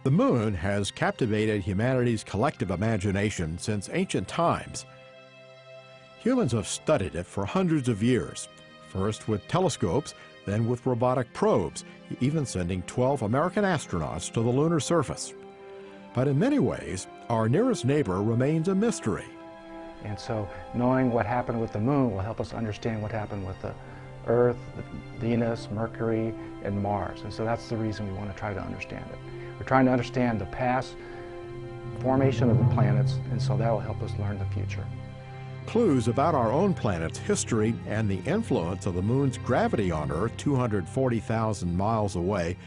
The moon has captivated humanity's collective imagination since ancient times. Humans have studied it for hundreds of years, first with telescopes, then with robotic probes, even sending 12 American astronauts to the lunar surface. But in many ways, our nearest neighbor remains a mystery. And so knowing what happened with the moon will help us understand what happened with the Earth, Venus, Mercury, and Mars. And so that's the reason we want to try to understand it. We're trying to understand the past formation of the planets, and so that will help us learn the future. Clues about our own planet's history and the influence of the moon's gravity on Earth 240,000 miles away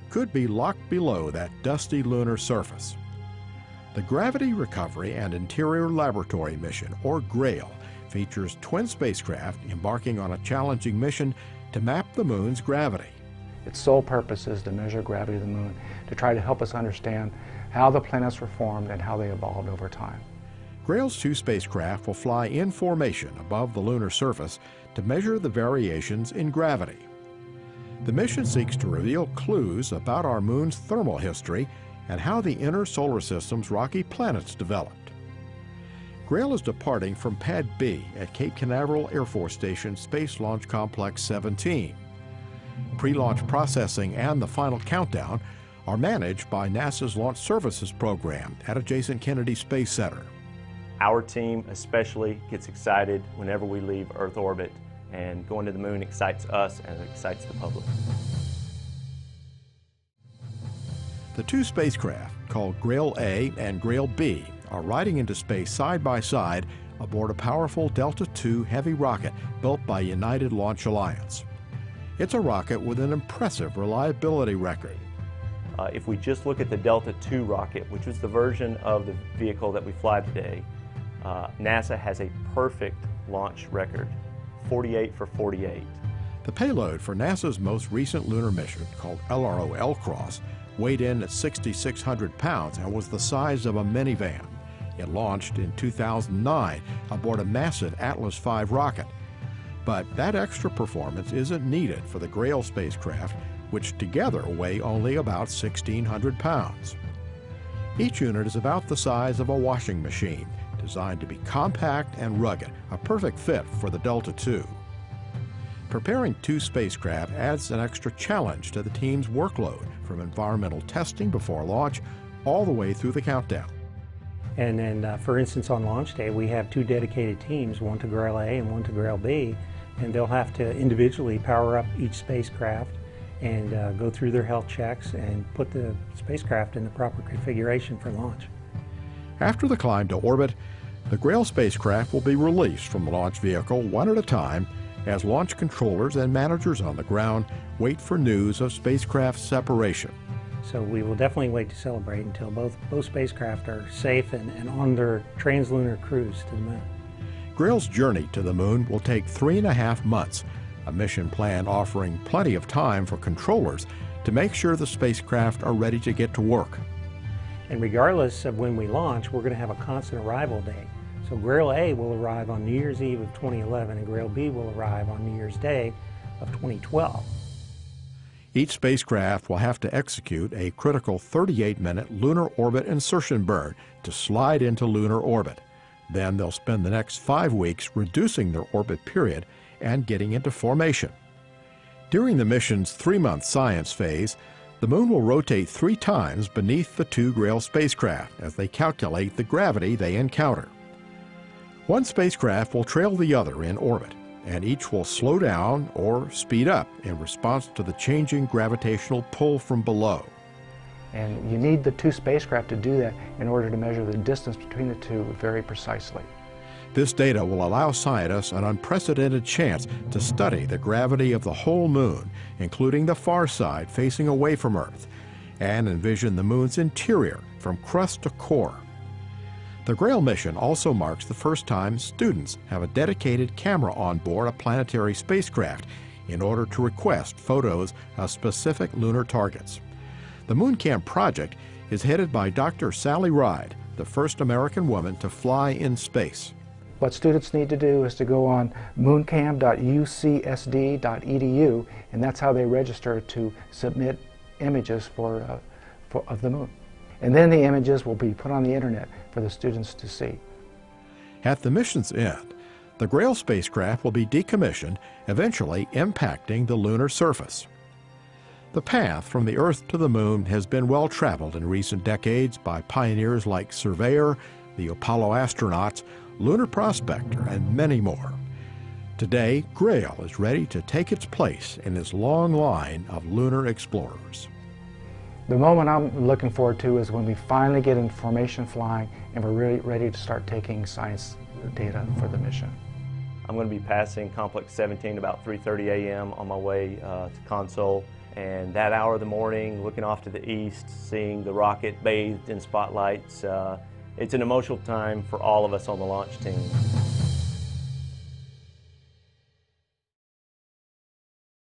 could be locked below that dusty lunar surface. The Gravity Recovery and Interior Laboratory Mission, or GRAIL, features twin spacecraft embarking on a challenging mission to map the moon's gravity. Its sole purpose is to measure gravity of the moon, to try to help us understand how the planets were formed and how they evolved over time. GRAIL's two spacecraft will fly in formation above the lunar surface to measure the variations in gravity. The mission seeks to reveal clues about our moon's thermal history and how the inner solar system's rocky planets developed. GRAIL is departing from Pad B at Cape Canaveral Air Force Station Space Launch Complex 17. Pre-launch processing and the final countdown are managed by NASA's Launch Services Program at adjacent Kennedy Space Center. Our team especially gets excited whenever we leave Earth orbit, and going to the moon excites us and it excites the public. The two spacecraft, called GRAIL A and GRAIL B, are riding into space side by side aboard a powerful Delta II heavy rocket built by United Launch Alliance. It's a rocket with an impressive reliability record. If we just look at the Delta II rocket, which was the version of the vehicle that we fly today, NASA has a perfect launch record, 48 for 48. The payload for NASA's most recent lunar mission, called LRO L-Cross, weighed in at 6,600 pounds and was the size of a minivan. It launched in 2009 aboard a massive Atlas V rocket. But that extra performance isn't needed for the GRAIL spacecraft, which together weigh only about 1,600 pounds. Each unit is about the size of a washing machine, designed to be compact and rugged, a perfect fit for the Delta II. Preparing two spacecraft adds an extra challenge to the team's workload, from environmental testing before launch all the way through the countdown. And then, for instance, on launch day, we have two dedicated teams, one to GRAIL A and one to GRAIL B, and they'll have to individually power up each spacecraft and go through their health checks and put the spacecraft in the proper configuration for launch. After the climb to orbit, the GRAIL spacecraft will be released from the launch vehicle one at a time as launch controllers and managers on the ground wait for news of spacecraft separation. So we will definitely wait to celebrate until both spacecraft are safe and on their translunar cruise to the moon. GRAIL's journey to the moon will take 3.5 months, a mission plan offering plenty of time for controllers to make sure the spacecraft are ready to get to work. And regardless of when we launch, we're going to have a constant arrival date. So GRAIL A will arrive on New Year's Eve of 2011 and GRAIL B will arrive on New Year's Day of 2012. Each spacecraft will have to execute a critical 38-minute lunar orbit insertion burn to slide into lunar orbit. Then they'll spend the next 5 weeks reducing their orbit period and getting into formation. During the mission's 3-month science phase, the moon will rotate 3 times beneath the two GRAIL spacecraft as they calculate the gravity they encounter. One spacecraft will trail the other in orbit, and each will slow down or speed up in response to the changing gravitational pull from below. And you need the two spacecraft to do that in order to measure the distance between the two very precisely. This data will allow scientists an unprecedented chance to study the gravity of the whole moon, including the far side facing away from Earth, and envision the moon's interior from crust to core. The GRAIL mission also marks the first time students have a dedicated camera on board a planetary spacecraft in order to request photos of specific lunar targets. The MoonCam project is headed by Dr. Sally Ride, the first American woman to fly in space. What students need to do is to go on mooncam.ucsd.edu, and that's how they register to submit images of the moon. And then the images will be put on the internet for the students to see. At the mission's end, the GRAIL spacecraft will be decommissioned, eventually impacting the lunar surface. The path from the Earth to the Moon has been well traveled in recent decades by pioneers like Surveyor, the Apollo astronauts, Lunar Prospector, and many more. Today, GRAIL is ready to take its place in this long line of lunar explorers. The moment I'm looking forward to is when we finally get information flying and we're really ready to start taking science data for the mission. I'm going to be passing Complex 17 about 3:30 a.m. on my way to Console. And that hour of the morning, looking off to the east, seeing the rocket bathed in spotlights, it's an emotional time for all of us on the launch team.